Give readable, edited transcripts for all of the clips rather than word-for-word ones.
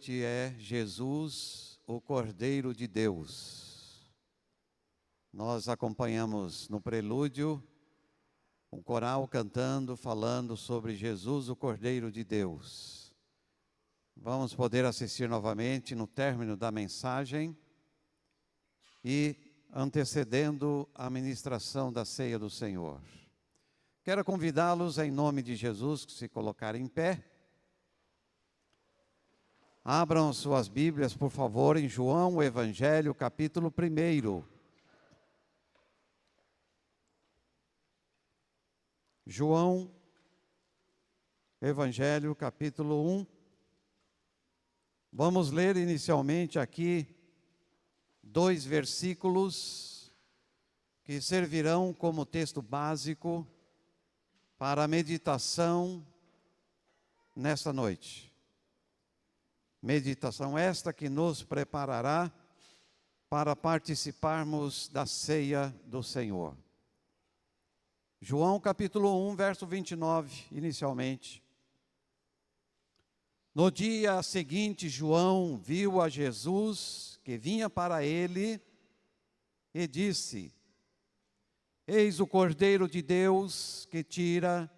Que é Jesus, o Cordeiro de Deus. Nós acompanhamos no prelúdio um coral cantando, falando sobre Jesus, o Cordeiro de Deus. Vamos poder assistir novamente no término da mensagem e antecedendo a ministração da ceia do Senhor. Quero convidá-los em nome de Jesus que se colocarem em pé. Abram suas Bíblias, por favor, em João, o Evangelho, capítulo 1. João, Evangelho, capítulo 1. Vamos ler inicialmente aqui 2 versículos que servirão como texto básico para a meditação nesta noite. Meditação esta que nos preparará para participarmos da ceia do Senhor. João capítulo 1, verso 29, inicialmente. No dia seguinte, João viu a Jesus que vinha para ele e disse: Eis o Cordeiro de Deus que tira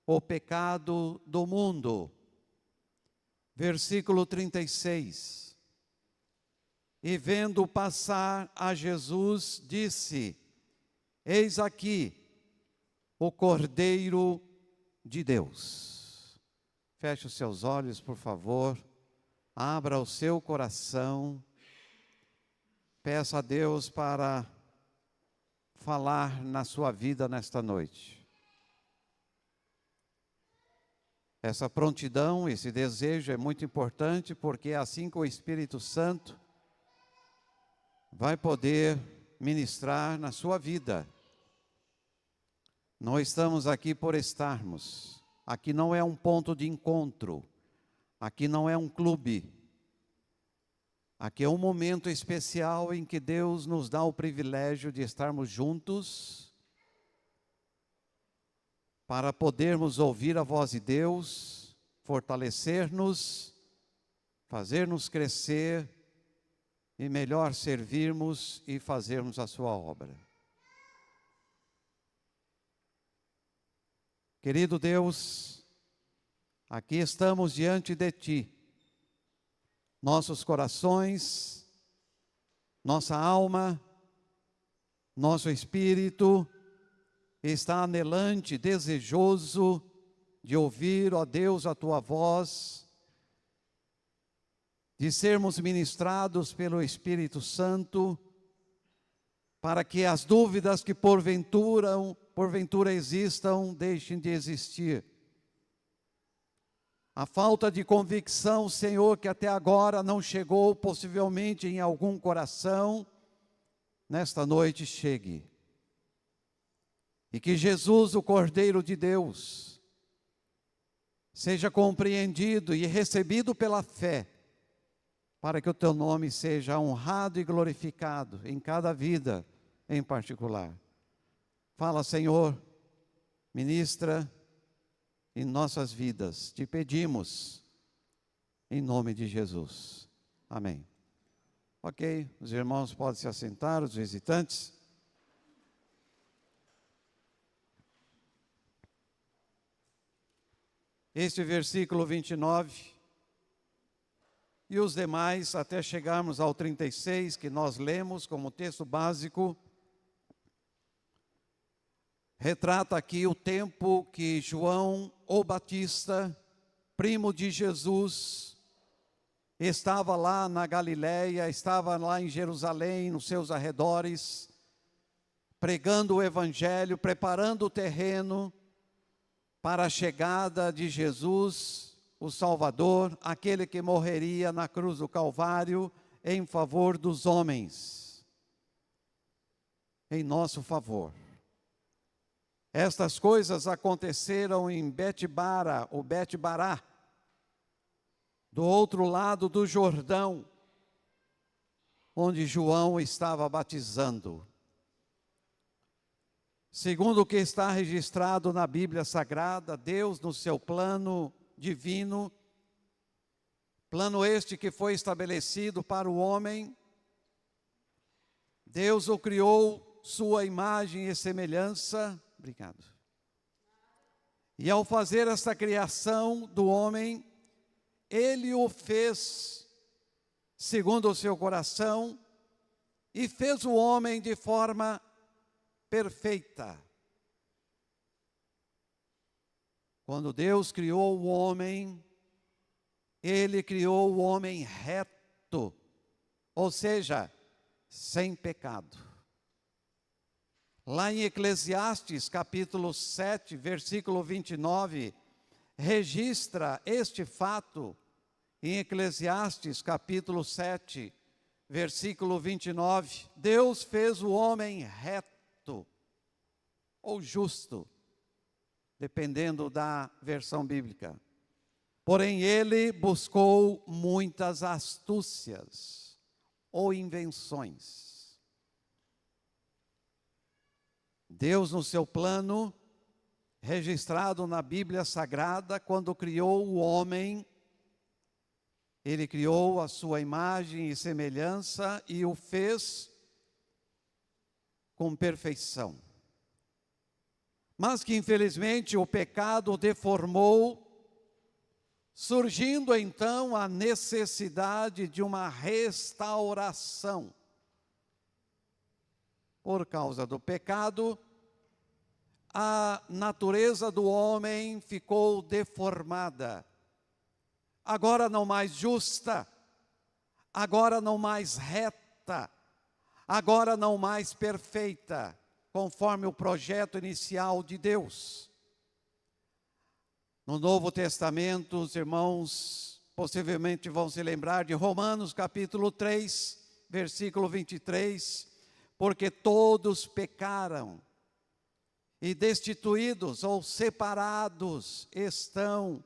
o pecado do mundo. Versículo 36. E vendo passar a Jesus, disse: Eis aqui o Cordeiro de Deus. Feche os seus olhos, por favor. Abra o seu coração. Peça a Deus para falar na sua vida nesta noite. Essa prontidão, esse desejo é muito importante, porque é assim que o Espírito Santo vai poder ministrar na sua vida. Não estamos aqui por estarmos. Aqui não é um ponto de encontro. Aqui não é um clube. Aqui é um momento especial em que Deus nos dá o privilégio de estarmos juntos para podermos ouvir a voz de Deus, fortalecer-nos, fazer-nos crescer e melhor servirmos e fazermos a sua obra. Querido Deus, aqui estamos diante de Ti. Nossos corações, nossa alma, nosso espírito está anelante, desejoso de ouvir, ó Deus, a Tua voz, de sermos ministrados pelo Espírito Santo, para que as dúvidas que porventura existam, deixem de existir. A falta de convicção, Senhor, que até agora não chegou, possivelmente em algum coração, nesta noite chegue. E que Jesus, o Cordeiro de Deus, seja compreendido e recebido pela fé, para que o Teu nome seja honrado e glorificado em cada vida em particular. Fala, Senhor, ministra em nossas vidas, te pedimos, em nome de Jesus. Amém. Ok, os irmãos podem se assentar, os visitantes. Este versículo 29 e os demais, até chegarmos ao 36, que nós lemos como texto básico, retrata aqui o tempo que João, o Batista, primo de Jesus, estava lá na Galileia, estava lá em Jerusalém, nos seus arredores, pregando o Evangelho, preparando o terreno para a chegada de Jesus, o Salvador, aquele que morreria na cruz do Calvário em favor dos homens, em nosso favor. Estas coisas aconteceram em Betbara, ou Betbará, do outro lado do Jordão, onde João estava batizando. Segundo o que está registrado na Bíblia Sagrada, Deus, no seu plano divino, Plano este que foi estabelecido para o homem. Deus o criou, sua imagem e semelhança. Obrigado. E ao fazer esta criação do homem, Ele o fez segundo o seu coração e fez o homem de forma perfeita. Quando Deus criou o homem, Ele criou o homem reto, ou seja, sem pecado. Lá em Eclesiastes, capítulo 7, versículo 29, registra este fato. Em Eclesiastes, capítulo 7, versículo 29, Deus fez o homem reto, ou justo, dependendo da versão bíblica. Porém, ele buscou muitas astúcias ou invenções. Deus, no seu plano, registrado na Bíblia Sagrada, quando criou o homem, Ele criou a sua imagem e semelhança e o fez com perfeição. Mas que, infelizmente, o pecado deformou, surgindo então a necessidade de uma restauração. Por causa do pecado, a natureza do homem ficou deformada. Agora não mais justa, agora não mais reta, agora não mais perfeita, conforme o projeto inicial de Deus. No Novo Testamento, os irmãos possivelmente vão se lembrar de Romanos capítulo 3, versículo 23, porque todos pecaram e destituídos ou separados estão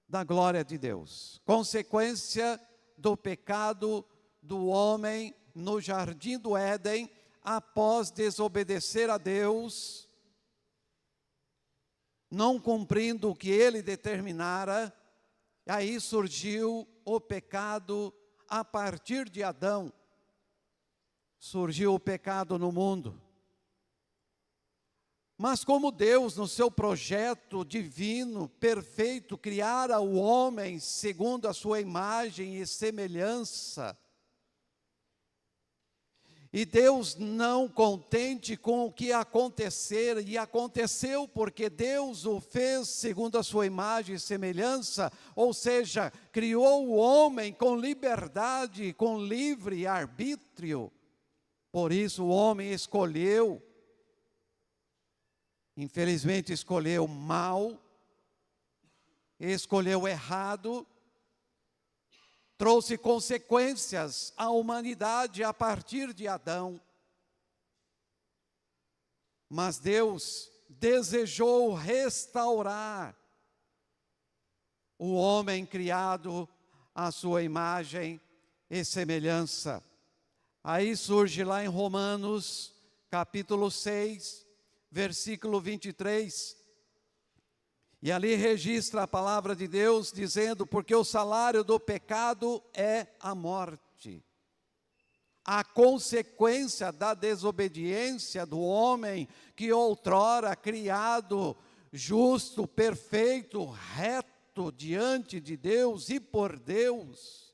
da glória de Deus. Consequência do pecado do homem no jardim do Éden, após desobedecer a Deus, não cumprindo o que Ele determinara, aí surgiu o pecado a partir de Adão. Surgiu o pecado no mundo. Mas como Deus, no seu projeto divino, perfeito, criara o homem segundo a sua imagem e semelhança, e Deus não contente com o que acontecer, e aconteceu porque Deus o fez segundo a sua imagem e semelhança, ou seja, criou o homem com liberdade, com livre arbítrio. Por isso o homem escolheu, infelizmente escolheu mal, escolheu errado, trouxe consequências à humanidade a partir de Adão. Mas Deus desejou restaurar o homem criado à sua imagem e semelhança. Aí surge lá em Romanos, capítulo 6, versículo 23, e ali registra a palavra de Deus dizendo, porque o salário do pecado é a morte. A consequência da desobediência do homem que outrora criado, justo, perfeito, reto diante de Deus e por Deus,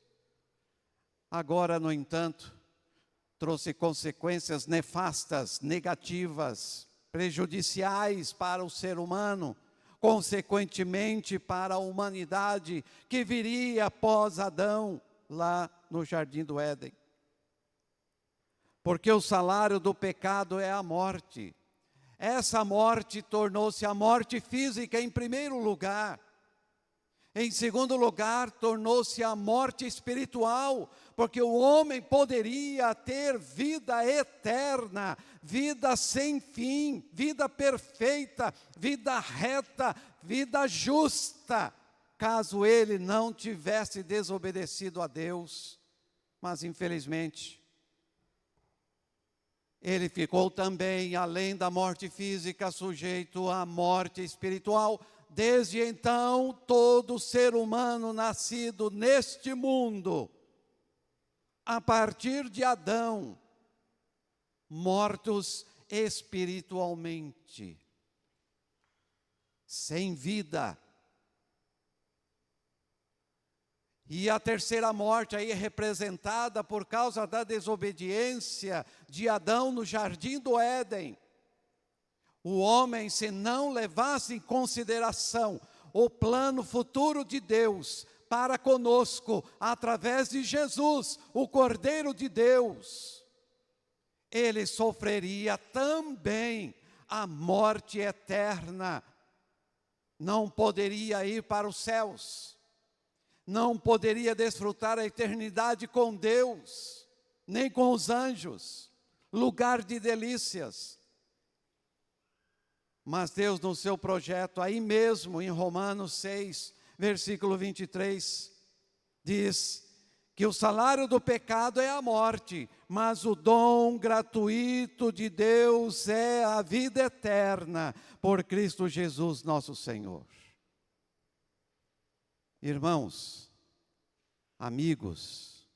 agora, no entanto, trouxe consequências nefastas, negativas, prejudiciais para o ser humano, consequentemente para a humanidade que viria após Adão, lá no jardim do Éden. Porque o salário do pecado é a morte. Essa morte tornou-se a morte física em primeiro lugar. Em segundo lugar, tornou-se a morte espiritual, porque o homem poderia ter vida eterna, vida sem fim, vida perfeita, vida reta, vida justa, caso ele não tivesse desobedecido a Deus. Mas infelizmente, ele ficou também, além da morte física, sujeito à morte espiritual, desde então, todo ser humano nascido neste mundo, a partir de Adão, mortos espiritualmente, sem vida. E a terceira morte aí é representada por causa da desobediência de Adão no jardim do Éden. O homem, se não levasse em consideração o plano futuro de Deus para conosco, através de Jesus, o Cordeiro de Deus, ele sofreria também a morte eterna. Não poderia ir para os céus, não poderia desfrutar a eternidade com Deus, nem com os anjos, lugar de delícias. Mas Deus, no seu projeto, aí mesmo em Romanos 6, versículo 23, diz que o salário do pecado é a morte, mas o dom gratuito de Deus é a vida eterna, por Cristo Jesus nosso Senhor. Irmãos, amigos,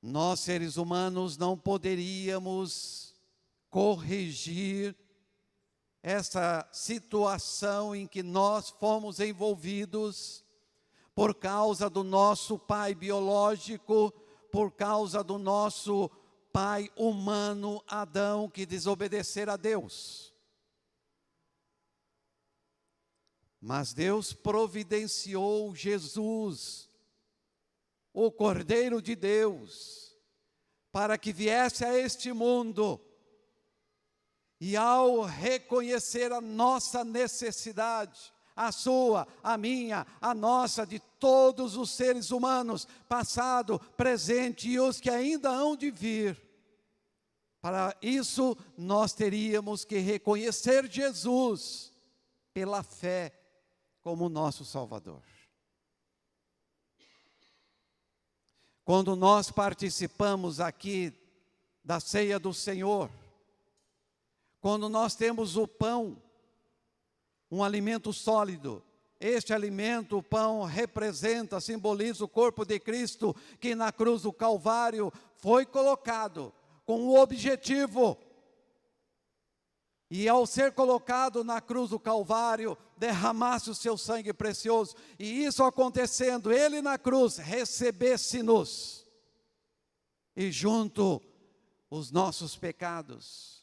nós seres humanos não poderíamos corrigir essa situação em que nós fomos envolvidos por causa do nosso pai biológico, por causa do nosso pai humano, Adão, que desobedecera a Deus. Mas Deus providenciou Jesus, o Cordeiro de Deus, para que viesse a este mundo. E ao reconhecer a nossa necessidade, a sua, a minha, a nossa, de todos os seres humanos, passado, presente e os que ainda hão de vir. Para isso, nós teríamos que reconhecer Jesus pela fé como nosso Salvador. Quando nós participamos aqui da ceia do Senhor, quando nós temos o pão, um alimento sólido, este alimento, o pão, representa, simboliza o corpo de Cristo, que na cruz do Calvário foi colocado com o objetivo. E ao ser colocado na cruz do Calvário, derramasse o seu sangue precioso. E isso acontecendo, ele na cruz, recebesse-nos. E junto os nossos pecados.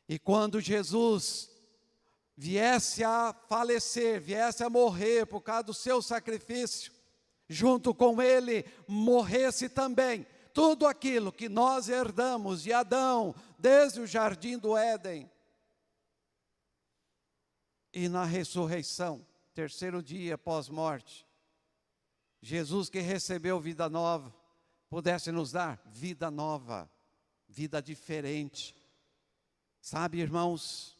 E quando Jesus viesse a falecer, viesse a morrer por causa do seu sacrifício, junto com ele morresse também tudo aquilo que nós herdamos de Adão, desde o jardim do Éden. E na ressurreição, terceiro dia pós-morte, Jesus, que recebeu vida nova, pudesse nos dar vida nova, vida diferente. Sabe, irmãos,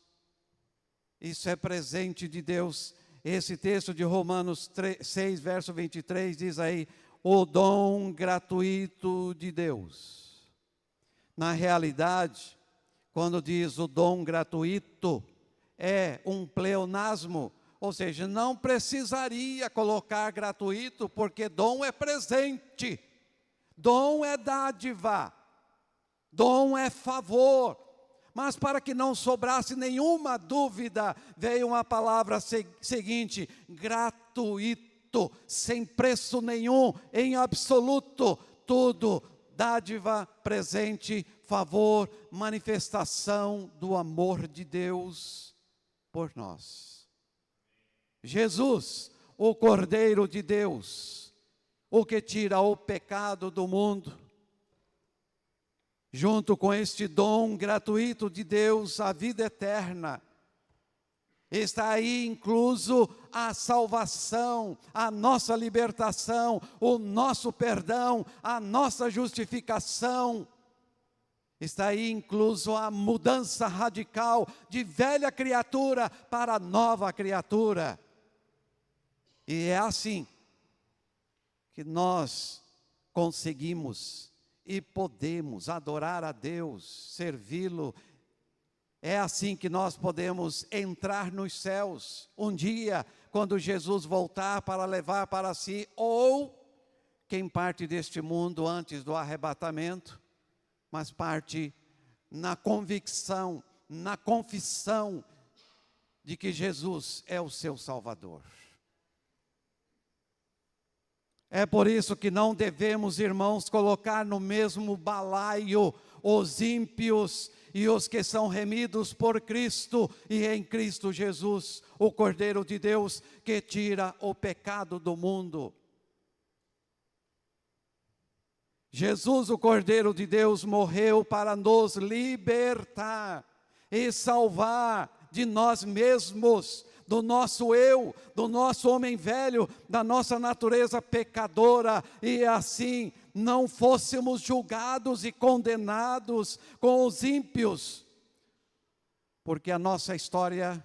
isso é presente de Deus. Esse texto de Romanos 6, verso 23, diz aí, o dom gratuito de Deus. Na realidade, quando diz o dom gratuito, é um pleonasmo, ou seja, não precisaria colocar gratuito, porque dom é presente, dom é dádiva, dom é favor. Mas para que não sobrasse nenhuma dúvida, veio uma palavra seguinte, gratuito, sem preço nenhum, em absoluto, tudo, dádiva, presente, favor, manifestação do amor de Deus por nós. Jesus, o Cordeiro de Deus, o que tira o pecado do mundo, junto com este dom gratuito de Deus, a vida eterna, está aí incluso a salvação, a nossa libertação, o nosso perdão, a nossa justificação. Está aí incluso a mudança radical de velha criatura para nova criatura. E é assim que nós conseguimos e podemos adorar a Deus, servi-lo É assim que nós podemos entrar nos céus um dia, quando Jesus voltar para levar para si, ou quem parte deste mundo antes do arrebatamento, mas parte na convicção, na confissão de que Jesus é o seu Salvador. É por isso que não devemos, irmãos, colocar no mesmo balaio os ímpios e os que são remidos por Cristo e em Cristo Jesus, o Cordeiro de Deus que tira o pecado do mundo. Jesus, o Cordeiro de Deus, morreu para nos libertar e salvar de nós mesmos, do nosso eu, do nosso homem velho, da nossa natureza pecadora, e assim não fôssemos julgados e condenados com os ímpios, porque a nossa história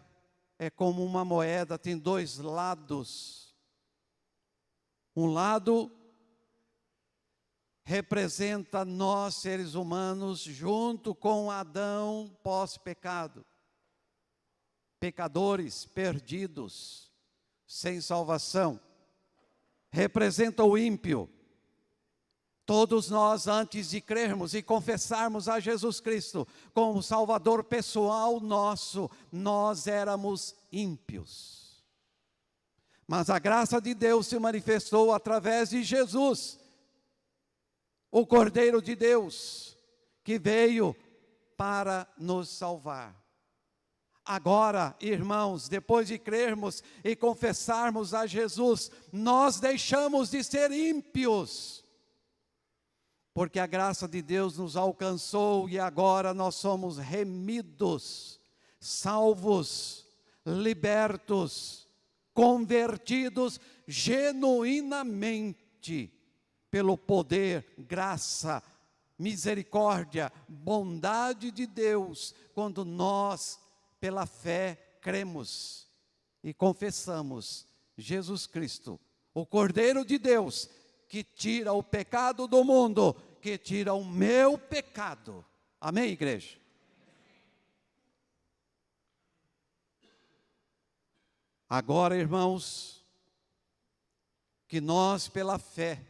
é como uma moeda, tem dois lados. Um lado representa nós, seres humanos, junto com Adão pós-pecado, pecadores, perdidos, sem salvação. Representa o ímpio. Todos nós, antes de crermos e confessarmos a Jesus Cristo como Salvador pessoal nosso, nós éramos ímpios. Mas a graça de Deus se manifestou através de Jesus, o Cordeiro de Deus, que veio para nos salvar. Agora, irmãos, depois de crermos e confessarmos a Jesus, nós deixamos de ser ímpios, porque a graça de Deus nos alcançou e agora nós somos remidos, salvos, libertos, convertidos genuinamente pelo poder, graça, misericórdia, bondade de Deus, quando nós, pela fé, cremos e confessamos Jesus Cristo, o Cordeiro de Deus, que tira o pecado do mundo, que tira o meu pecado. Amém, igreja? Agora, irmãos, que nós, pela fé,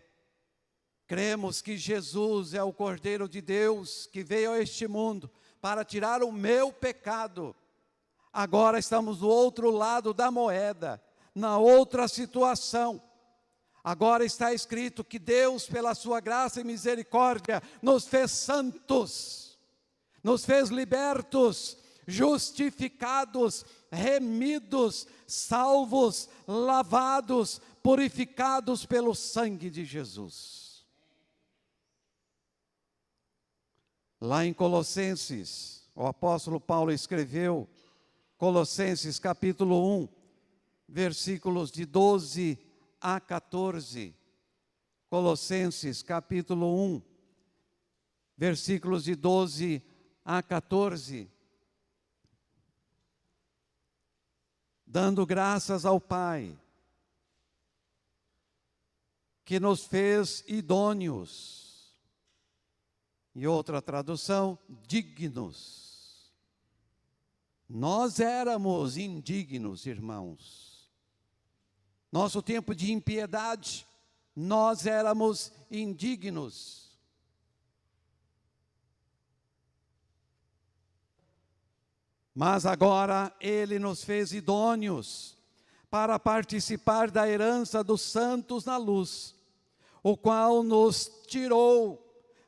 cremos que Jesus é o Cordeiro de Deus, que veio a este mundo para tirar o meu pecado. Agora estamos do outro lado da moeda, na outra situação. Agora está escrito que Deus, pela sua graça e misericórdia, nos fez santos, nos fez libertos, justificados, remidos, salvos, lavados, purificados pelo sangue de Jesus. Lá em Colossenses, o apóstolo Paulo escreveu, Colossenses capítulo 1, versículos de 12 a 14. Colossenses capítulo 1, versículos de 12 a 14. Dando graças ao Pai, que nos fez idôneos, e outra tradução, dignos. Nós éramos indignos, irmãos. Nosso tempo de impiedade, nós éramos indignos. Mas agora Ele nos fez idôneos para participar da herança dos santos na luz, o qual nos tirou,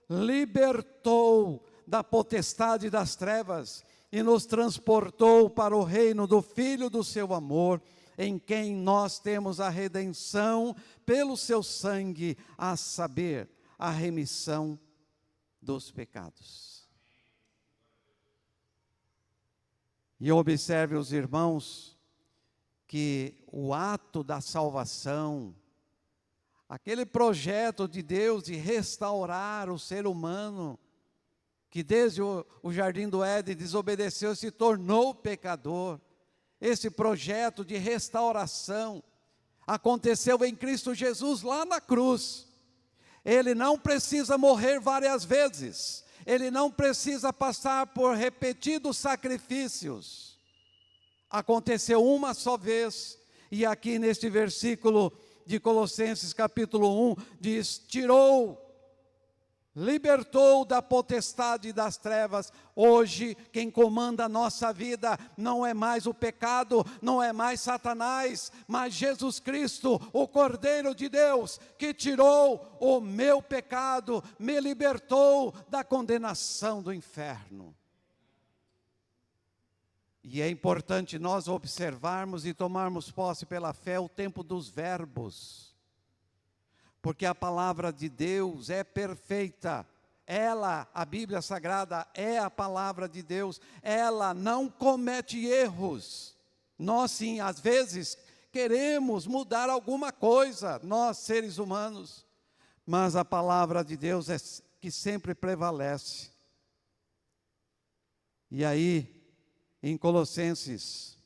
libertou da potestade das trevas e nos transportou para o reino do Filho do seu amor, em quem nós temos a redenção pelo seu sangue, a saber, a remissão dos pecados. E observe os irmãos, que o ato da salvação, aquele projeto de Deus de restaurar o ser humano, que desde o jardim do Éden desobedeceu e se tornou pecador, esse projeto de restauração aconteceu em Cristo Jesus lá na cruz. Ele não precisa morrer várias vezes, ele não precisa passar por repetidos sacrifícios. Aconteceu uma só vez, e aqui neste versículo de Colossenses capítulo 1, diz, libertou da potestade das trevas. Hoje quem comanda a nossa vida não é mais o pecado, não é mais Satanás, mas Jesus Cristo, o Cordeiro de Deus, que tirou o meu pecado, me libertou da condenação do inferno. E é importante nós observarmos e tomarmos posse pela fé o tempo dos verbos. Porque a palavra de Deus é perfeita. Ela, a Bíblia Sagrada, é a palavra de Deus. Ela não comete erros. Nós sim, às vezes, queremos mudar alguma coisa, nós seres humanos. Mas a palavra de Deus é que sempre prevalece. E aí, em Colossenses,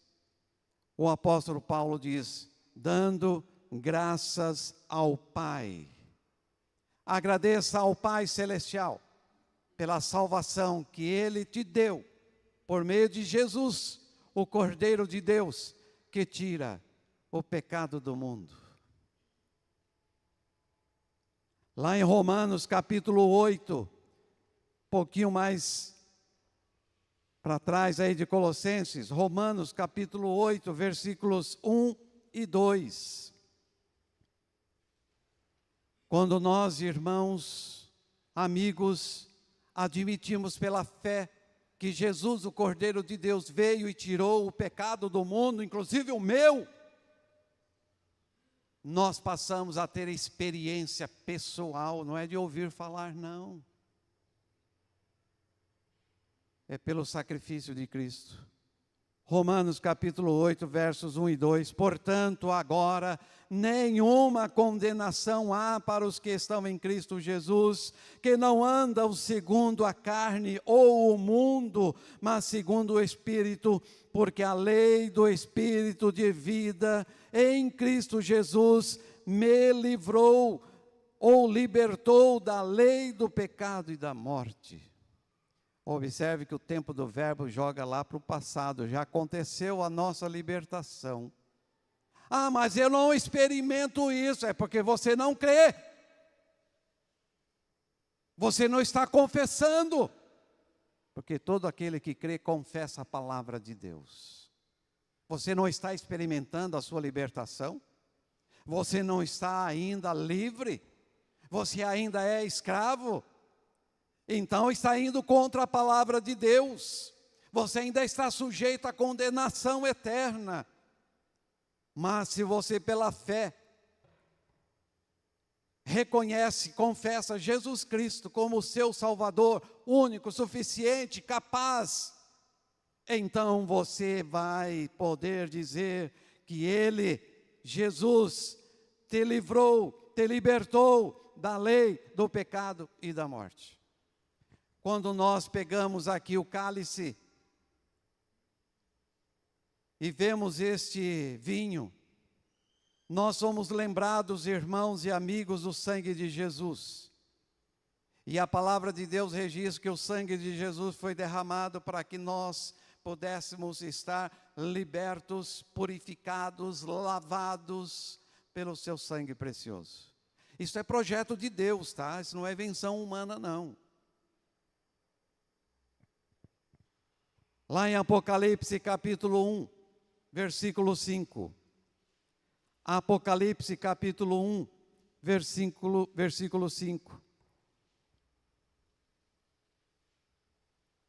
o apóstolo Paulo diz, dando graças ao Pai. Agradeça ao Pai Celestial pela salvação que Ele te deu, por meio de Jesus, o Cordeiro de Deus, que tira o pecado do mundo. Lá em Romanos capítulo 8, pouquinho mais para trás aí de Colossenses, Romanos capítulo 8, versículos 1 e 2. Quando nós, irmãos, amigos, admitimos pela fé que Jesus, o Cordeiro de Deus, veio e tirou o pecado do mundo, inclusive o meu, nós passamos a ter experiência pessoal, não é de ouvir falar, não. É pelo sacrifício de Cristo. Romanos capítulo 8, versos 1 e 2. Portanto, agora, nenhuma condenação há para os que estão em Cristo Jesus, que não andam segundo a carne ou o mundo, mas segundo o Espírito, porque a lei do Espírito de vida em Cristo Jesus me livrou ou libertou da lei do pecado e da morte. Observe que o tempo do verbo joga lá para o passado, já aconteceu a nossa libertação. Ah, mas eu não experimento isso, é porque você não crê. Você não está confessando. Porque todo aquele que crê confessa a palavra de Deus. Você não está experimentando a sua libertação? Você não está ainda livre? Você ainda é escravo? Então está indo contra a palavra de Deus. Você ainda está sujeito à condenação eterna. Mas se você pela fé reconhece, confessa Jesus Cristo como o seu Salvador, único, suficiente, capaz, então você vai poder dizer que Ele, Jesus, te livrou, te libertou da lei, do pecado e da morte. Quando nós pegamos aqui o cálice e vemos este vinho, nós somos lembrados, irmãos e amigos, do sangue de Jesus. E a palavra de Deus registra que o sangue de Jesus foi derramado para que nós pudéssemos estar libertos, purificados, lavados pelo seu sangue precioso. Isso é projeto de Deus, tá? Isso não é invenção humana, não. Lá em Apocalipse capítulo 1, versículo 5. Apocalipse capítulo 1, versículo 5.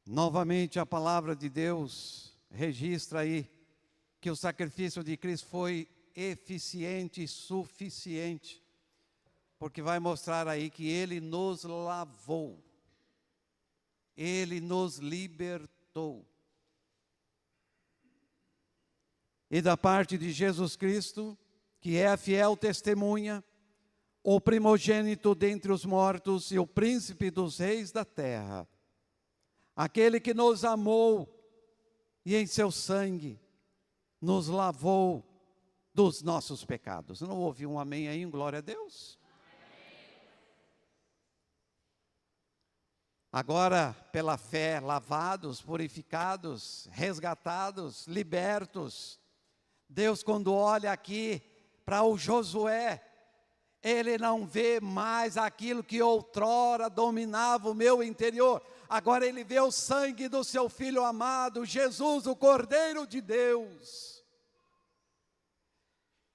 Novamente a palavra de Deus registra aí que o sacrifício de Cristo foi eficiente e suficiente, porque vai mostrar aí que Ele nos lavou, Ele nos libertou. E da parte de Jesus Cristo, que é a fiel testemunha, o primogênito dentre os mortos e o príncipe dos reis da terra, aquele que nos amou e em seu sangue nos lavou dos nossos pecados. Não houve um amém aí, glória a Deus? agora pela fé, lavados, purificados, resgatados, libertos. Deus, quando olha aqui para o Josué, Ele não vê mais aquilo que outrora dominava o meu interior. Agora Ele vê o sangue do seu Filho amado, Jesus, o Cordeiro de Deus.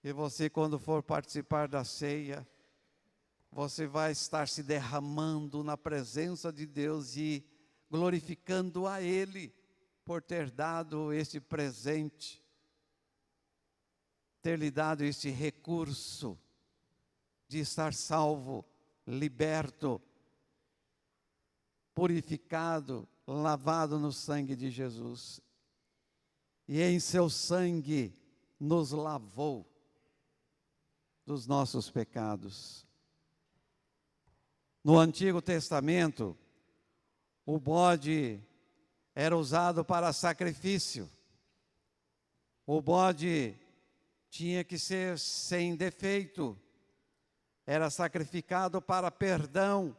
E você, quando for participar da ceia, você vai estar se derramando na presença de Deus e glorificando a Ele por ter dado este presente, ter lhe dado este recurso de estar salvo, liberto, purificado, lavado no sangue de Jesus. E em seu sangue nos lavou dos nossos pecados. No Antigo Testamento, o bode era usado para sacrifício. O bode tinha que ser sem defeito. Era sacrificado para perdão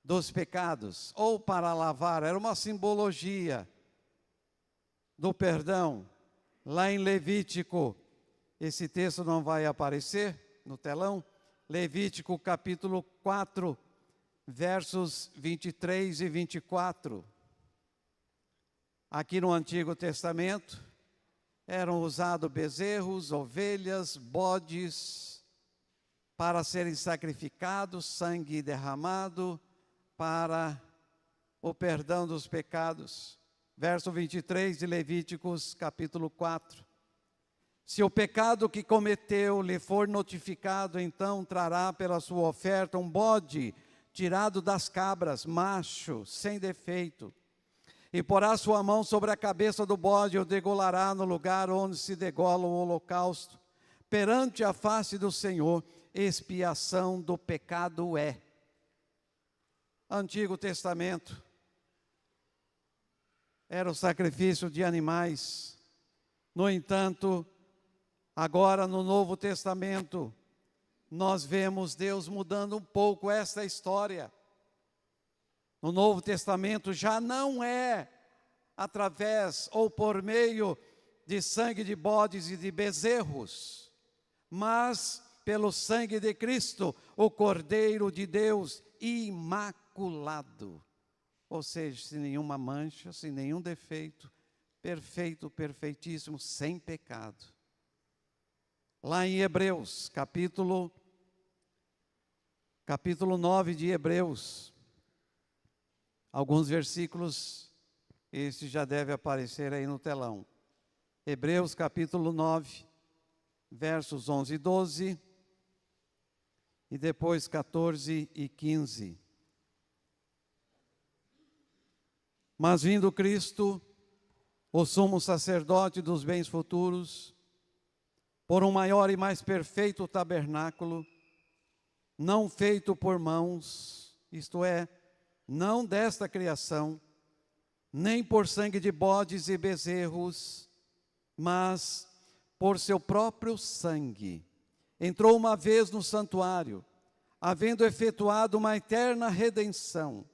dos pecados, ou para lavar. Era uma simbologia do perdão. Lá em Levítico, esse texto não vai aparecer no telão, Levítico capítulo 4, versos 23 e 24. Aqui no Antigo Testamento, eram usados bezerros, ovelhas, bodes, para serem sacrificados, sangue derramado, para o perdão dos pecados. Verso 23 de Levíticos capítulo 4. Se o pecado que cometeu lhe for notificado, então trará pela sua oferta um bode tirado das cabras, macho, sem defeito. E porá sua mão sobre a cabeça do bode e o degolará no lugar onde se degola o holocausto. Perante a face do Senhor, expiação do pecado é. Antigo Testamento era o sacrifício de animais. No entanto, agora no Novo Testamento, nós vemos Deus mudando um pouco essa história. No Novo Testamento já não é através ou por meio de sangue de bodes e de bezerros, mas pelo sangue de Cristo, o Cordeiro de Deus imaculado. Ou seja, sem nenhuma mancha, sem nenhum defeito, perfeito, perfeitíssimo, sem pecado. Lá em Hebreus, capítulo 9 de Hebreus, alguns versículos, esse já deve aparecer aí no telão. Hebreus capítulo 9, versos 11 e 12, e depois 14 e 15. Mas vindo Cristo, o sumo sacerdote dos bens futuros, por um maior e mais perfeito tabernáculo, não feito por mãos, isto é, não desta criação, nem por sangue de bodes e bezerros, mas por seu próprio sangue, entrou uma vez no santuário, havendo efetuado uma eterna redenção.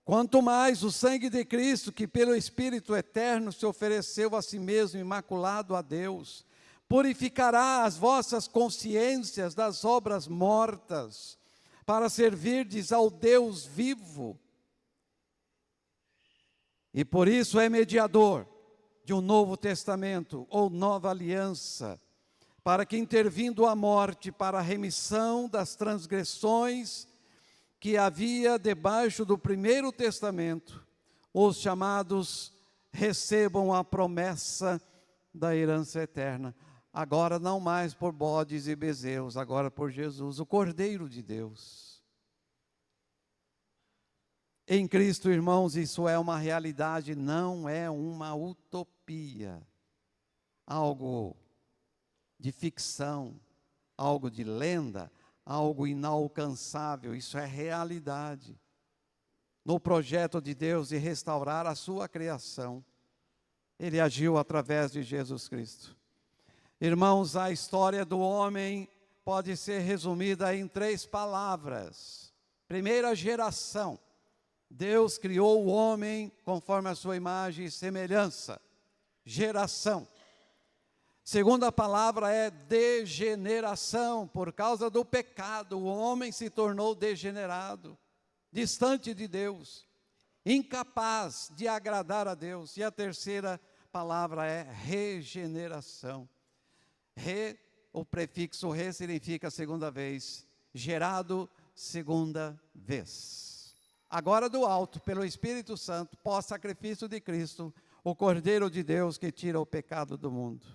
Quanto mais o sangue de Cristo, que pelo Espírito eterno se ofereceu a si mesmo imaculado a Deus, purificará as vossas consciências das obras mortas, para servirdes ao Deus vivo. E por isso é mediador de um novo testamento, ou nova aliança, para que intervindo a morte para a remissão das transgressões que havia debaixo do primeiro testamento, os chamados recebam a promessa da herança eterna. Agora não mais por bodes e bezerros, agora por Jesus, o Cordeiro de Deus. Em Cristo, irmãos, isso é uma realidade, não é uma utopia, algo de ficção, algo de lenda, algo inalcançável. Isso é realidade. No projeto de Deus de restaurar a sua criação, Ele agiu através de Jesus Cristo. Irmãos, a história do homem pode ser resumida em 3 palavras. Primeira geração, Deus criou o homem conforme a sua imagem e semelhança. Geração. Segunda palavra é degeneração. Por causa do pecado, o homem se tornou degenerado, distante de Deus, incapaz de agradar a Deus. E a terceira palavra é regeneração. O prefixo re significa segunda vez, gerado segunda vez. Agora do alto, pelo Espírito Santo, pós-sacrifício de Cristo, o Cordeiro de Deus que tira o pecado do mundo.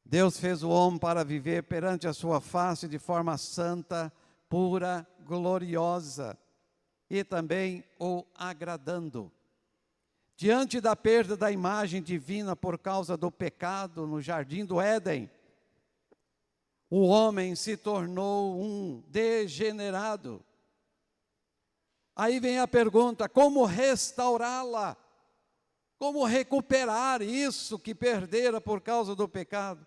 Deus fez o homem para viver perante a sua face de forma santa, pura, gloriosa, e também o agradando. Diante da perda da imagem divina por causa do pecado no jardim do Éden, o homem se tornou um degenerado. Aí vem a pergunta: como restaurá-la? Como recuperar isso que perdera por causa do pecado?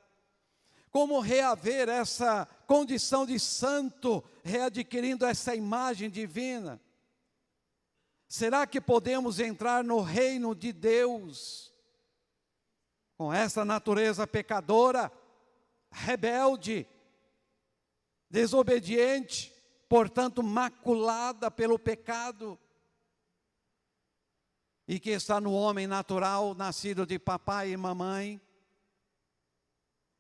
Como reaver essa condição de santo, readquirindo essa imagem divina? Será que podemos entrar no reino de Deus com essa natureza pecadora, rebelde, desobediente, portanto maculada pelo pecado, e que está no homem natural, nascido de papai e mamãe,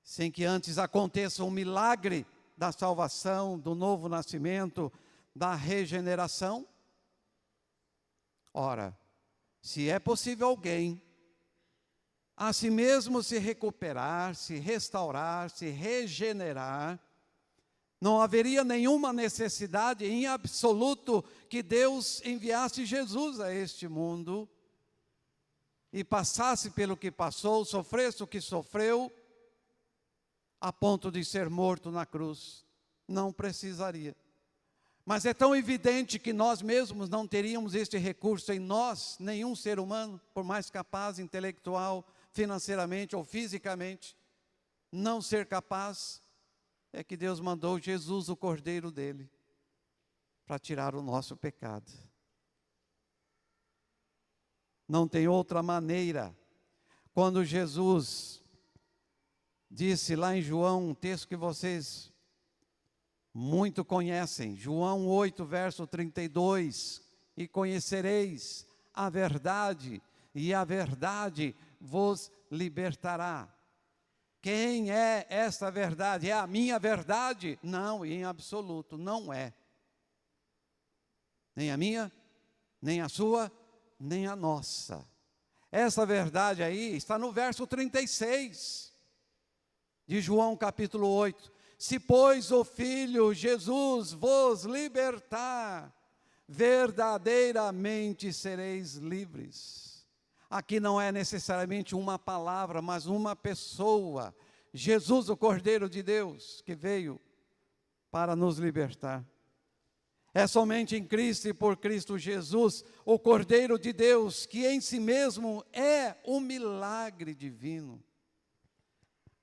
sem que antes aconteça um milagre da salvação, do novo nascimento, da regeneração? Ora, se é possível alguém a si mesmo se recuperar, se restaurar, se regenerar, não haveria nenhuma necessidade em absoluto que Deus enviasse Jesus a este mundo e passasse pelo que passou, sofresse o que sofreu, a ponto de ser morto na cruz. Não precisaria. Mas é tão evidente que nós mesmos não teríamos este recurso em nós, nenhum ser humano, por mais capaz, intelectual, financeiramente ou fisicamente, não ser capaz, é que Deus mandou Jesus, o Cordeiro dele, para tirar o nosso pecado. Não tem outra maneira. Quando Jesus disse lá em João, um texto que vocês muito conhecem, João 8, verso 32, e conhecereis a verdade, e a verdade vos libertará. Quem é esta verdade? É a minha verdade? Não, em absoluto, não é. Nem a minha, nem a sua, nem a nossa. Essa verdade aí está no verso 36 de João capítulo 8. Se, pois, o Filho Jesus vos libertar, verdadeiramente sereis livres. Aqui não é necessariamente uma palavra, mas uma pessoa. Jesus, o Cordeiro de Deus, que veio para nos libertar. É somente em Cristo e por Cristo Jesus, o Cordeiro de Deus, que em si mesmo é um milagre divino.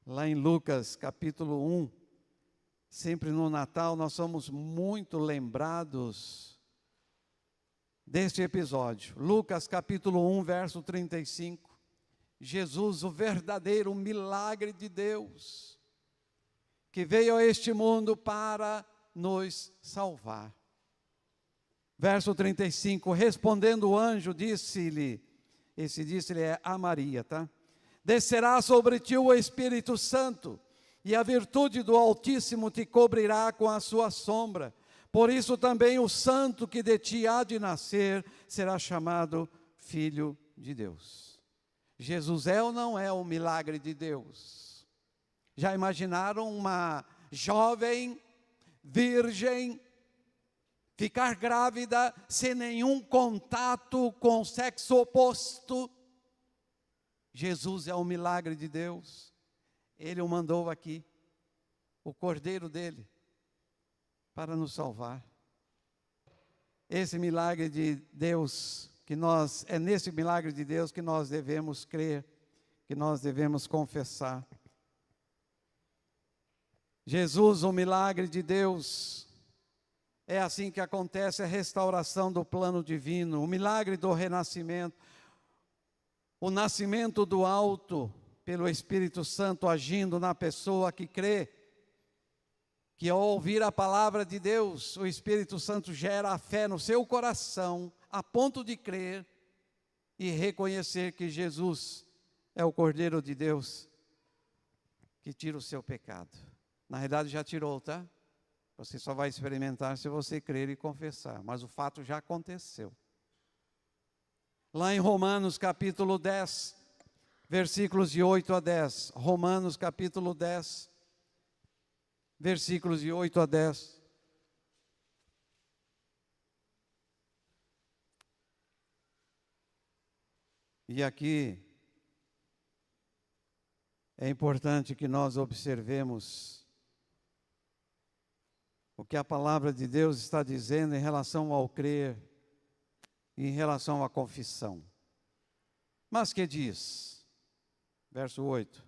Lá em Lucas capítulo 1, sempre no Natal, nós somos muito lembrados deste episódio. Lucas capítulo 1, verso 35. Jesus, o verdadeiro milagre de Deus, que veio a este mundo para nos salvar. Verso 35, respondendo o anjo, disse-lhe, esse disse-lhe é a Maria, tá? Descerá sobre ti o Espírito Santo, e a virtude do Altíssimo te cobrirá com a sua sombra. Por isso também o santo que de ti há de nascer será chamado Filho de Deus. Jesus é ou não é o milagre de Deus? Já imaginaram uma jovem, virgem, ficar grávida sem nenhum contato com o sexo oposto? Jesus é o milagre de Deus. Ele o mandou aqui, o Cordeiro dele, para nos salvar. Esse milagre de Deus, é nesse milagre de Deus que nós devemos crer, que nós devemos confessar. Jesus, o milagre de Deus, É assim que acontece a restauração do plano divino, o milagre do renascimento, o nascimento do alto pelo Espírito Santo agindo na pessoa que crê, que ao ouvir a palavra de Deus, o Espírito Santo gera a fé no seu coração, a ponto de crer e reconhecer que Jesus é o Cordeiro de Deus que tira o seu pecado. Na realidade já tirou, tá? Você só vai experimentar se você crer e confessar, mas o fato já aconteceu. Lá em Romanos capítulo 10, versículos de 8 a 10. Romanos capítulo 10, versículos de 8 a 10. E aqui é importante que nós observemos o que a palavra de Deus está dizendo em relação ao crer e em relação à confissão. Mas que diz? Verso 8.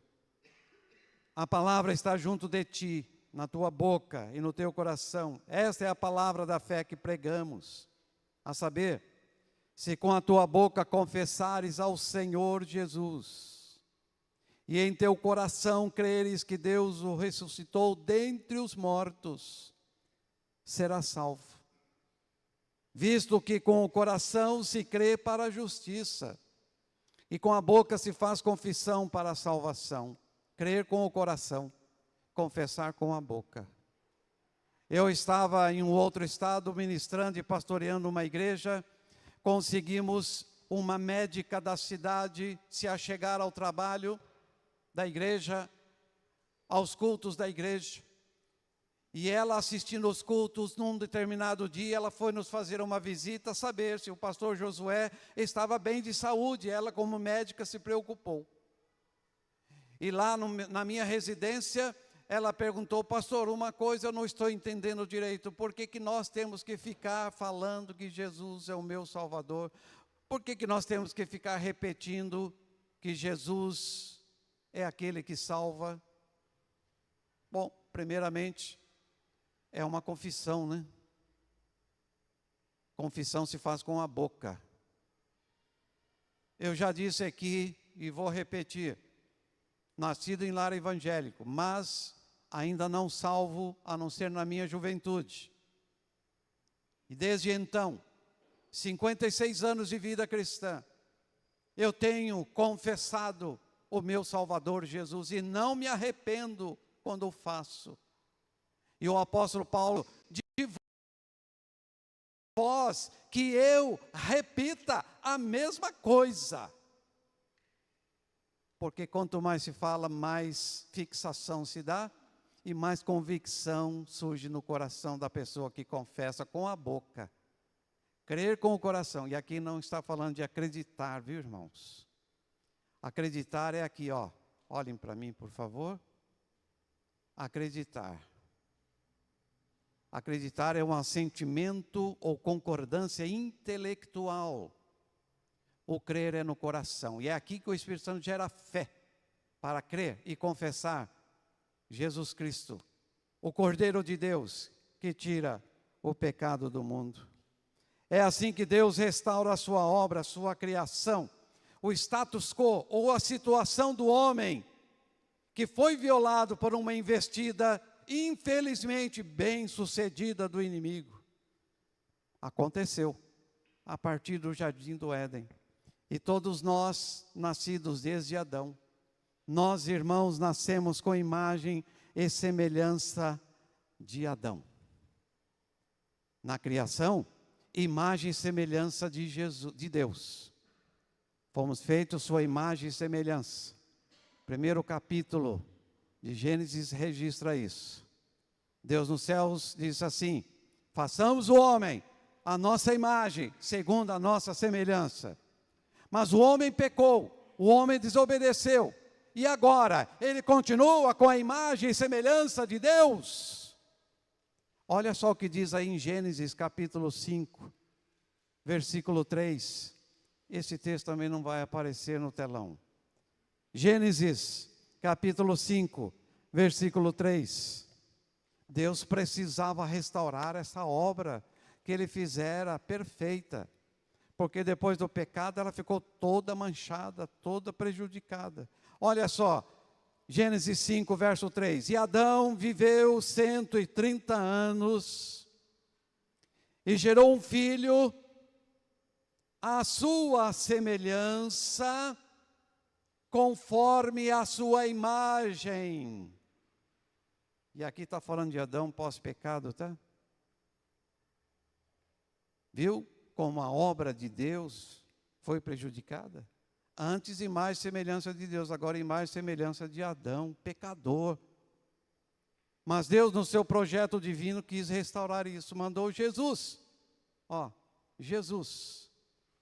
A palavra está junto de ti, na tua boca e no teu coração. Esta é a palavra da fé que pregamos, a saber, se com a tua boca confessares ao Senhor Jesus, e em teu coração creres que Deus o ressuscitou dentre os mortos, serás salvo. Visto que com o coração se crê para a justiça, e com a boca se faz confissão para a salvação. Crer com o coração, confessar com a boca. Eu estava em um outro estado ministrando e pastoreando uma igreja. Conseguimos uma médica da cidade se achegar ao trabalho da igreja, aos cultos da igreja. E ela, assistindo os cultos, num determinado dia, ela foi nos fazer uma visita, saber se o pastor Josué estava bem de saúde. Ela, como médica, se preocupou. E lá na minha residência, ela perguntou: pastor, uma coisa eu não estou entendendo direito, por que nós temos que ficar falando que Jesus é o meu Salvador? Por que nós temos que ficar repetindo que Jesus é aquele que salva? Bom, primeiramente, é uma confissão, né? Confissão se faz com a boca. Eu já disse aqui e vou repetir: nascido em lar evangélico, mas ainda não salvo, a não ser na minha juventude. E desde então, 56 anos de vida cristã, eu tenho confessado o meu Salvador Jesus, e não me arrependo quando o faço. E o apóstolo Paulo, de vós que eu repita a mesma coisa. Porque quanto mais se fala, mais fixação se dá e mais convicção surge no coração da pessoa que confessa com a boca. Crer com o coração. E aqui não está falando de acreditar, viu, irmãos? Acreditar é aqui, ó. Olhem para mim, por favor. Acreditar. Acreditar é um assentimento ou concordância intelectual. O crer é no coração. E é aqui que o Espírito Santo gera fé para crer e confessar Jesus Cristo, o Cordeiro de Deus, que tira o pecado do mundo. É assim que Deus restaura a sua obra, a sua criação, o status quo ou a situação do homem que foi violado por uma investida, infelizmente, bem-sucedida do inimigo. Aconteceu a partir do jardim do Éden. E todos nós, nascidos desde Adão, nós, irmãos, nascemos com imagem e semelhança de Adão. Na criação, imagem e semelhança de Jesus, de Deus. Fomos feitos sua imagem e semelhança. Primeiro capítulo de Gênesis registra isso. Deus nos céus diz assim: façamos o homem a nossa imagem, segundo a nossa semelhança. Mas o homem pecou, o homem desobedeceu. E agora, ele continua com a imagem e semelhança de Deus. Olha só o que diz aí em Gênesis capítulo 5, versículo 3. Esse texto também não vai aparecer no telão. Gênesis capítulo 5, versículo 3. Deus precisava restaurar essa obra que ele fizera perfeita, porque depois do pecado ela ficou toda manchada, toda prejudicada. Olha só, Gênesis 5, verso 3. E Adão viveu 130 anos e gerou um filho à sua semelhança, conforme a sua imagem. E aqui está falando de Adão pós-pecado, tá? Viu como a obra de Deus foi prejudicada? Antes imagem e semelhança de Deus, agora imagem e semelhança de Adão, pecador. Mas Deus, no seu projeto divino, quis restaurar isso, mandou Jesus. Ó, Jesus,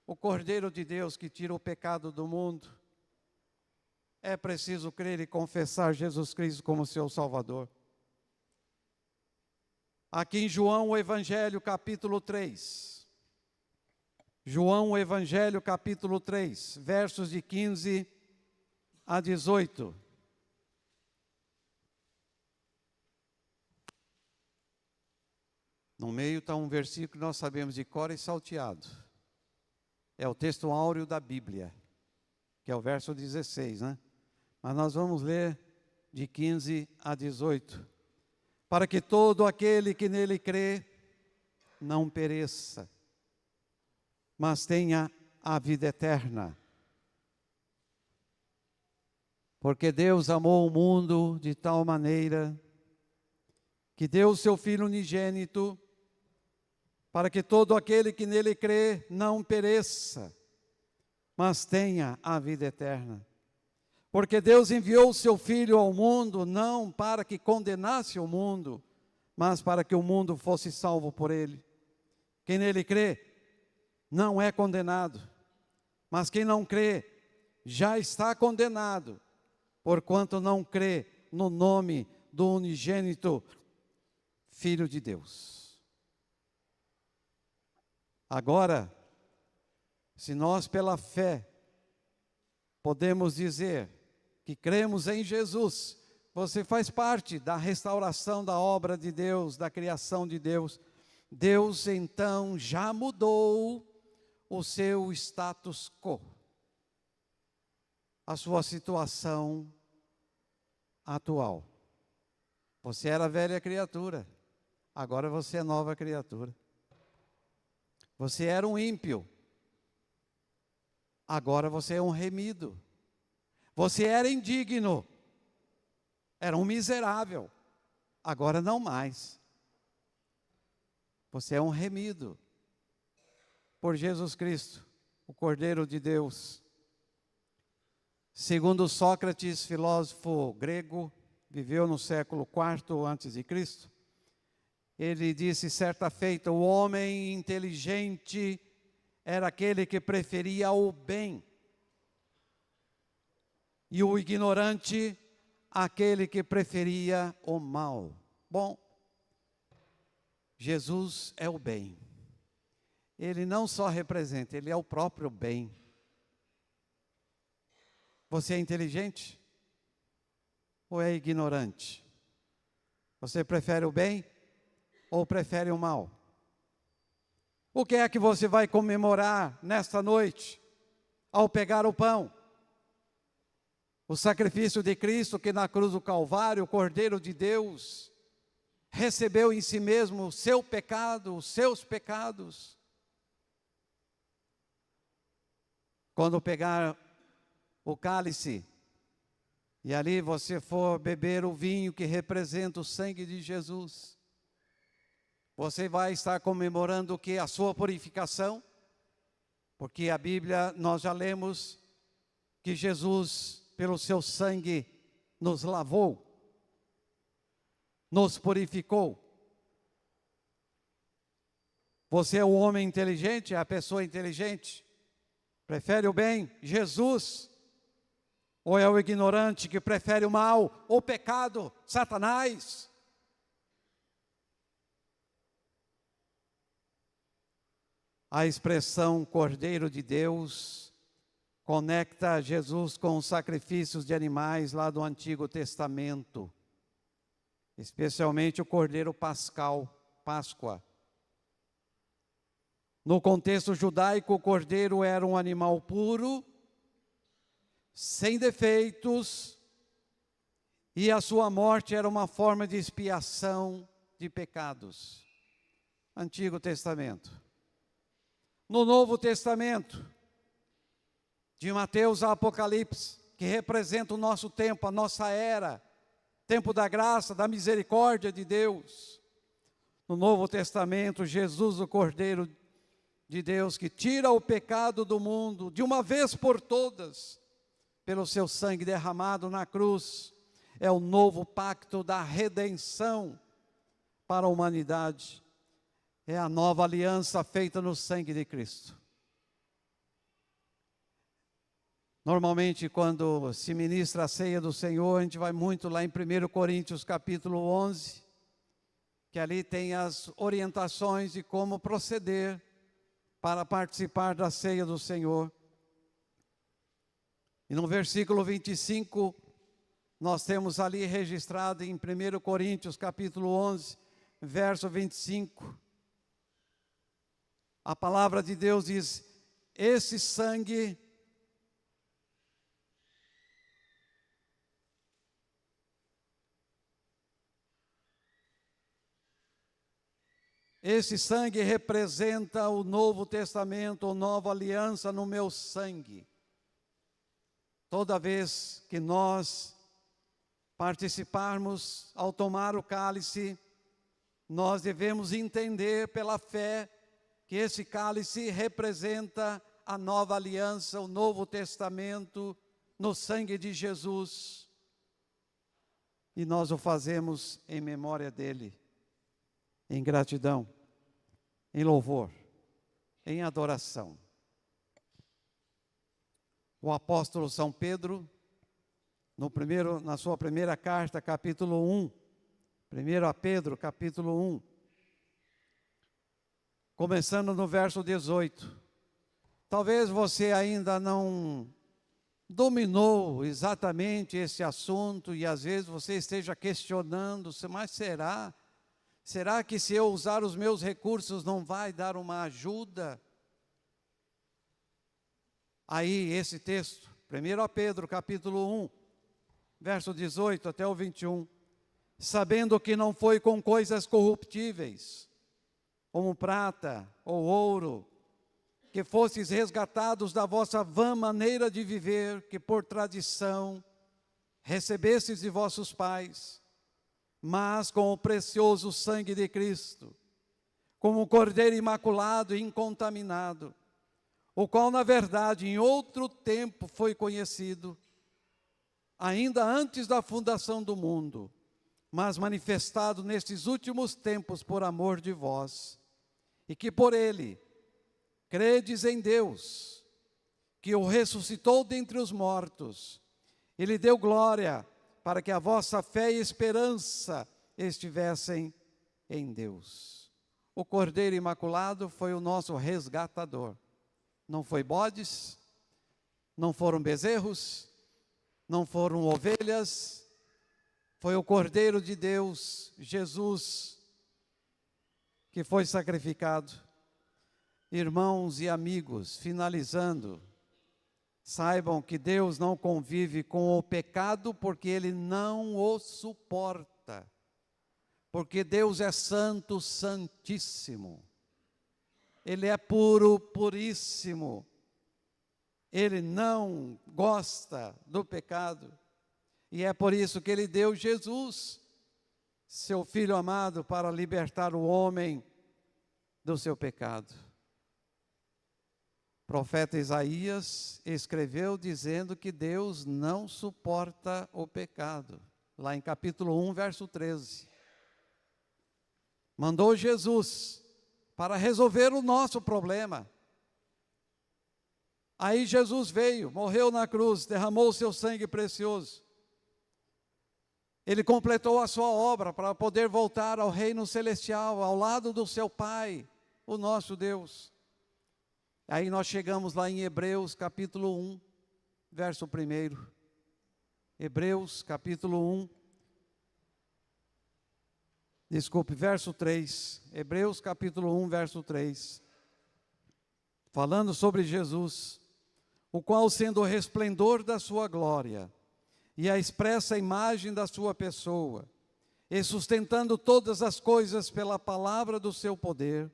o Cordeiro de Deus que tira o pecado do mundo. É preciso crer e confessar Jesus Cristo como seu Salvador. Aqui em João, o Evangelho, capítulo 3. João, o Evangelho, capítulo 3, versos de 15 a 18. No meio está um versículo que nós sabemos de cor e salteado. É o texto áureo da Bíblia, que é o verso 16, né? Mas nós vamos ler de 15 a 18. Para que todo aquele que nele crê não pereça, mas tenha a vida eterna. Porque Deus amou o mundo de tal maneira que deu o seu Filho unigênito, para que todo aquele que nele crê não pereça, mas tenha a vida eterna. Porque Deus enviou o seu Filho ao mundo, não para que condenasse o mundo, mas para que o mundo fosse salvo por ele. Quem nele crê não é condenado, mas quem não crê já está condenado, porquanto não crê no nome do unigênito Filho de Deus. Agora, se nós pela fé podemos dizer que cremos em Jesus, você faz parte da restauração da obra de Deus, da criação de Deus. Deus então já mudou o seu status quo, a sua situação atual. Você era velha criatura, agora você é nova criatura. Você era um ímpio, agora você é um remido. Você era indigno, era um miserável, agora não mais. Você é um remido por Jesus Cristo, o Cordeiro de Deus. Segundo Sócrates, filósofo grego, viveu no século IV a.C., ele disse certa feita: o homem inteligente era aquele que preferia o bem, e o ignorante, aquele que preferia o mal. Bom, Jesus é o bem. Ele não só representa, ele é o próprio bem. Você é inteligente ou é ignorante? Você prefere o bem ou prefere o mal? O que é que você vai comemorar nesta noite ao pegar o pão? O sacrifício de Cristo, que na cruz do Calvário, o Cordeiro de Deus, recebeu em si mesmo o seu pecado, os seus pecados. Quando pegar o cálice, e ali você for beber o vinho que representa o sangue de Jesus, você vai estar comemorando o que? A sua purificação, porque a Bíblia, nós já lemos que Jesus, pelo seu sangue, nos lavou, nos purificou. Você é o homem inteligente, é a pessoa inteligente? Prefere o bem, Jesus? Ou é o ignorante que prefere o mal, o pecado, Satanás? A expressão Cordeiro de Deus conecta Jesus com os sacrifícios de animais lá do Antigo Testamento. especialmente o cordeiro pascal, Páscoa. No contexto judaico, o cordeiro era um animal puro, sem defeitos, e a sua morte era uma forma de expiação de pecados. Antigo Testamento. No Novo Testamento, de Mateus a Apocalipse, que representa o nosso tempo, a nossa era, tempo da graça, da misericórdia de Deus. No Novo Testamento, Jesus, o Cordeiro de Deus, que tira o pecado do mundo, de uma vez por todas, pelo seu sangue derramado na cruz, é o novo pacto da redenção para a humanidade. É a nova aliança feita no sangue de Cristo. Normalmente, quando se ministra a ceia do Senhor, a gente vai muito lá em 1 Coríntios capítulo 11, que ali tem as orientações de como proceder para participar da ceia do Senhor. E no versículo 25, nós temos ali registrado em 1 Coríntios capítulo 11, verso 25, a palavra de Deus diz: esse sangue representa o Novo Testamento, a nova aliança no meu sangue. Toda vez que nós participarmos ao tomar o cálice, nós devemos entender pela fé que esse cálice representa a nova aliança, o Novo Testamento, no sangue de Jesus. E nós o fazemos em memória dele, em gratidão, em louvor, em adoração. O apóstolo São Pedro, na sua primeira carta, capítulo 1, 1 Pedro, capítulo 1, começando no verso 18. Talvez você ainda não dominou exatamente esse assunto e às vezes você esteja questionando, mas será? Será que se eu usar os meus recursos não vai dar uma ajuda? Aí esse texto, 1 Pedro capítulo 1, verso 18 até o 21. Sabendo que não foi com coisas corruptíveis, como prata ou ouro, que fostes resgatados da vossa vã maneira de viver, que por tradição recebestes de vossos pais, mas com o precioso sangue de Cristo, como o Cordeiro imaculado e incontaminado, o qual na verdade em outro tempo foi conhecido, ainda antes da fundação do mundo, mas manifestado nestes últimos tempos por amor de vós, e que por ele credes em Deus, que o ressuscitou dentre os mortos, e lhe deu glória, para que a vossa fé e esperança estivessem em Deus. O Cordeiro Imaculado foi o nosso resgatador. Não foi bodes, não foram bezerros, não foram ovelhas, foi o Cordeiro de Deus, Jesus, que foi sacrificado. Irmãos e amigos, finalizando, saibam que Deus não convive com o pecado porque Ele não o suporta. Porque Deus é santo, santíssimo. Ele é puro, puríssimo. Ele não gosta do pecado. E é por isso que Ele deu Jesus, seu Filho amado, para libertar o homem do seu pecado. O profeta Isaías escreveu dizendo que Deus não suporta o pecado. Lá em capítulo 1, verso 13. Mandou Jesus para resolver o nosso problema. Aí Jesus veio, morreu na cruz, derramou o seu sangue precioso. Ele completou a sua obra para poder voltar ao reino celestial, ao lado do seu Pai, o nosso Deus. Aí nós chegamos lá em Hebreus capítulo 1, verso 1. Hebreus capítulo 1, Desculpe, verso 3, Hebreus capítulo 1, verso 3. Falando sobre Jesus, o qual, sendo o resplendor da sua glória e a expressa imagem da sua pessoa, e sustentando todas as coisas pela palavra do seu poder,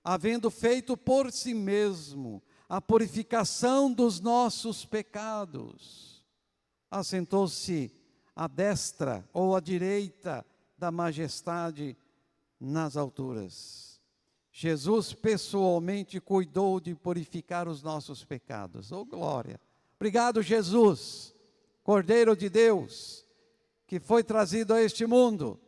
havendo feito por si mesmo a purificação dos nossos pecados, assentou-se à destra ou à direita da majestade nas alturas. Jesus pessoalmente cuidou de purificar os nossos pecados. Oh, glória! Obrigado, Jesus, Cordeiro de Deus, que foi trazido a este mundo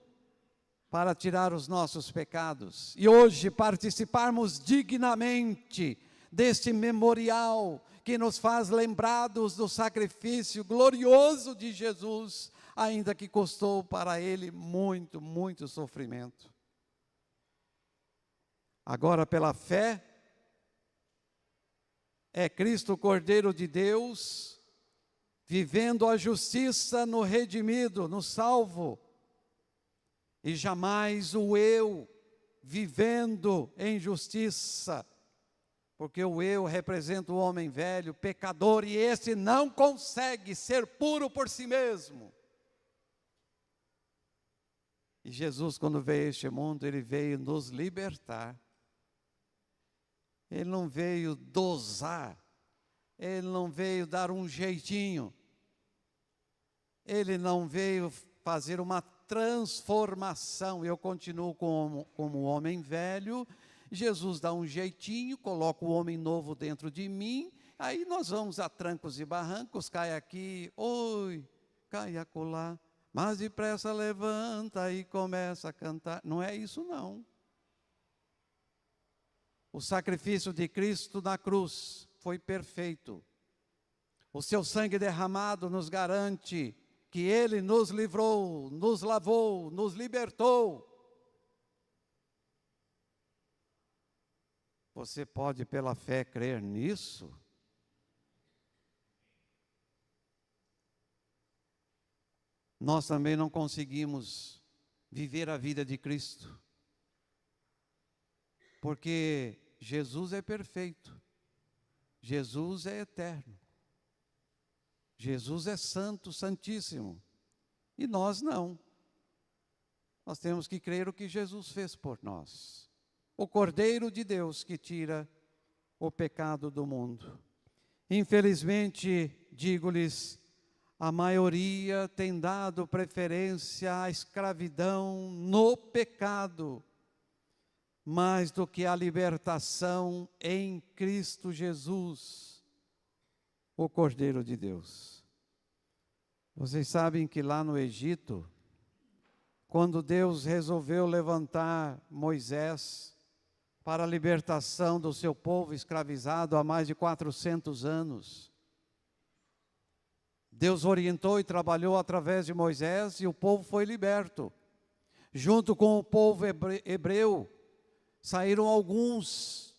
para tirar os nossos pecados. E hoje participarmos dignamente deste memorial que nos faz lembrados do sacrifício glorioso de Jesus, ainda que custou para ele muito, muito sofrimento. Agora, pela fé, é Cristo o Cordeiro de Deus, vivendo a justiça no redimido, no salvo, e jamais o eu vivendo em justiça, porque o eu representa o homem velho, pecador, e esse não consegue ser puro por si mesmo. E Jesus, quando veio a este mundo, ele veio nos libertar. Ele não veio dosar, ele não veio dar um jeitinho, ele não veio fazer uma transformação. Eu continuo como homem velho, Jesus dá um jeitinho, coloca o homem novo dentro de mim, aí nós vamos a trancos e barrancos, cai aqui, oi, cai acolá, mas depressa levanta e começa a cantar. Não é isso não. O sacrifício de Cristo na cruz foi perfeito. O seu sangue derramado nos garante que Ele nos livrou, nos lavou, nos libertou. Você pode, pela fé, crer nisso? Nós também não conseguimos viver a vida de Cristo, porque Jesus é perfeito, Jesus é eterno, Jesus é santo, santíssimo, e nós não. Nós temos que crer o que Jesus fez por nós, o Cordeiro de Deus que tira o pecado do mundo. Infelizmente, digo-lhes, a maioria tem dado preferência à escravidão no pecado, mais do que a libertação em Cristo Jesus, o Cordeiro de Deus. Vocês sabem que lá no Egito, quando Deus resolveu levantar Moisés para a libertação do seu povo escravizado há mais de 400 anos, Deus orientou e trabalhou através de Moisés e o povo foi liberto. Junto com o povo hebreu, saíram alguns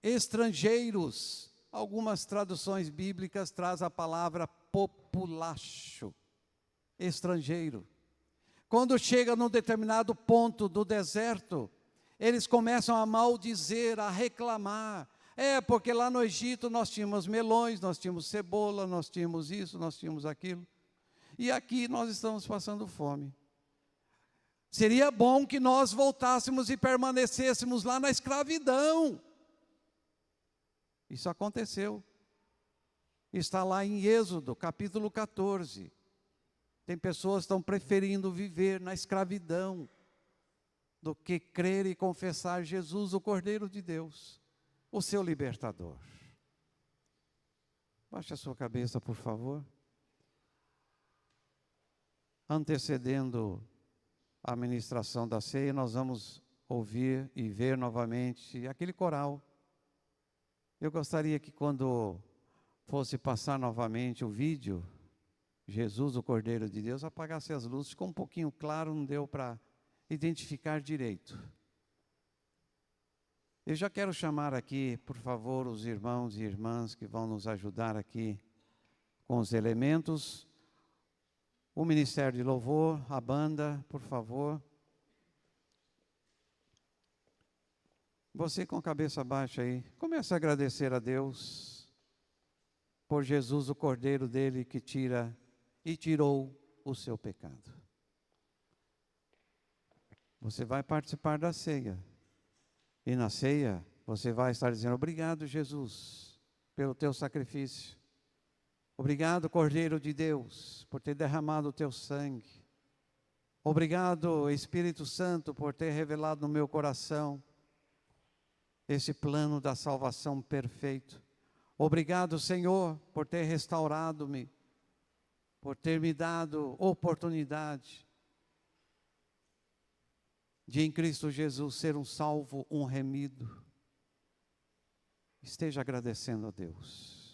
estrangeiros. Algumas traduções bíblicas trazem a palavra populacho, estrangeiro. Quando chega num determinado ponto do deserto, eles começam a maldizer, a reclamar. Porque lá no Egito nós tínhamos melões, nós tínhamos cebola, nós tínhamos isso, nós tínhamos aquilo. E aqui nós estamos passando fome. Seria bom que nós voltássemos e permanecêssemos lá na escravidão. Isso aconteceu. Está lá em Êxodo, capítulo 14. Tem pessoas que estão preferindo viver na escravidão do que crer e confessar Jesus, o Cordeiro de Deus, o seu libertador. Baixe a sua cabeça, por favor. Antecedendo a ministração da ceia, nós vamos ouvir e ver novamente aquele coral. Eu gostaria que quando fosse passar novamente o vídeo, Jesus, o Cordeiro de Deus, apagasse as luzes. Ficou um pouquinho claro, não deu para identificar direito. Eu já quero chamar aqui, por favor, os irmãos e irmãs que vão nos ajudar aqui com os elementos. O Ministério de Louvor, a banda, por favor. Você com a cabeça baixa aí, comece a agradecer a Deus por Jesus, o Cordeiro dele que tira e tirou o seu pecado. Você vai participar da ceia. E na ceia, você vai estar dizendo: obrigado, Jesus, pelo teu sacrifício. Obrigado, Cordeiro de Deus, por ter derramado o teu sangue. Obrigado, Espírito Santo, por ter revelado no meu coração esse plano da salvação perfeito. Obrigado, Senhor, por ter restaurado-me, por ter me dado oportunidade de em Cristo Jesus ser um salvo, um remido. Esteja agradecendo a Deus.